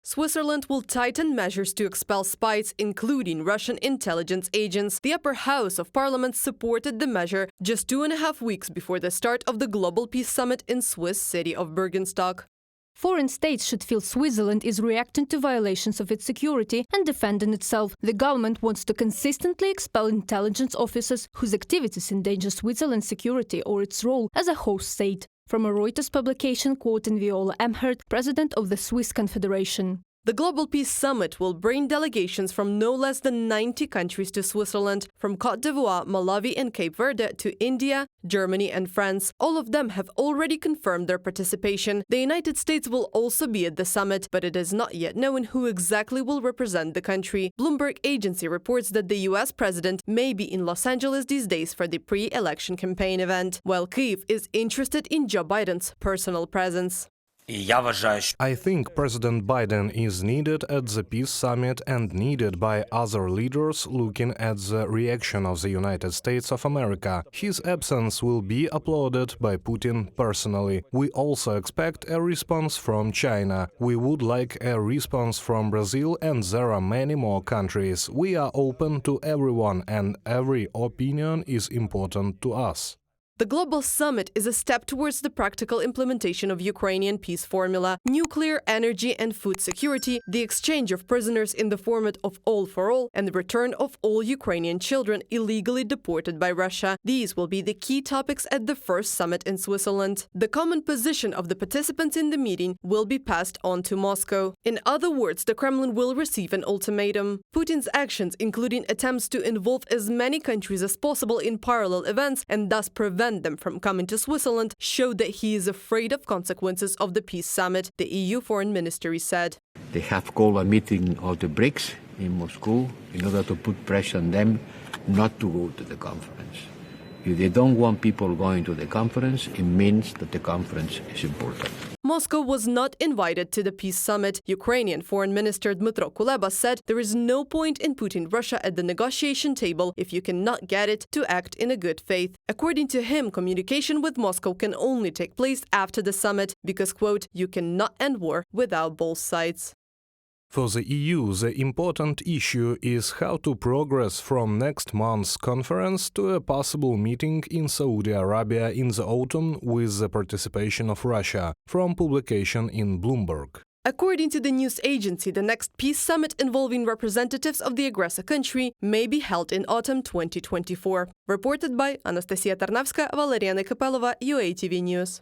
Switzerland will tighten measures to expel spies, including Russian intelligence agents. The upper house of parliament supported the measure just 2.5 weeks before the start of the Global Peace Summit in Swiss city of Bürgenstock. Foreign states should feel Switzerland is reacting to violations of its security and defending itself. The government wants to consistently expel intelligence officers whose activities endanger Switzerland's security or its role as a host state. From a Reuters publication quoting Viola Emhert, president of the Swiss Confederation. The Global Peace Summit will bring delegations from no less than 90 countries to Switzerland, from Côte d'Ivoire, Malawi and Cape Verde to India, Germany and France. All of them have already confirmed their participation. The United States will also be at the summit, but it is not yet known who exactly will represent the country. Bloomberg agency reports that the US president may be in Los Angeles these days for the pre-election campaign event, while Kyiv is interested in Joe Biden's personal presence. I think President Biden is needed at the Peace Summit and needed by other leaders looking at the reaction of the United States of America. His absence will be applauded by Putin personally. We also expect a response from China. We would like a response from Brazil, and there are many more countries. We are open to everyone, and every opinion is important to us. The Global Summit is a step towards the practical implementation of Ukrainian peace formula, nuclear, energy and food security, the exchange of prisoners in the format of all for all, and the return of all Ukrainian children illegally deported by Russia. These will be the key topics at the first summit in Switzerland. The common position of the participants in the meeting will be passed on to Moscow. In other words, the Kremlin will receive an ultimatum. Putin's actions, including attempts to involve as many countries as possible in parallel events and thus prevent them from coming to Switzerland, showed that he is afraid of consequences of the peace summit, the EU foreign ministry said. They have called a meeting of the BRICS in Moscow in order to put pressure on them not to go to the conference. If they don't want people going to the conference, it means that the conference is important. Moscow was not invited to the peace summit. Ukrainian Foreign Minister Dmytro Kuleba said there is no point in putting Russia at the negotiation table if you cannot get it to act in a good faith. According to him, communication with Moscow can only take place after the summit because, quote, you cannot end war without both sides. For the EU, the important issue is how to progress from next month's conference to a possible meeting in Saudi Arabia in the autumn with the participation of Russia, from publication in Bloomberg. According to the news agency, the next peace summit involving representatives of the aggressor country may be held in autumn 2024. Reported by Anastasia Tarnavska, Valeriana Kapelova, UATV News.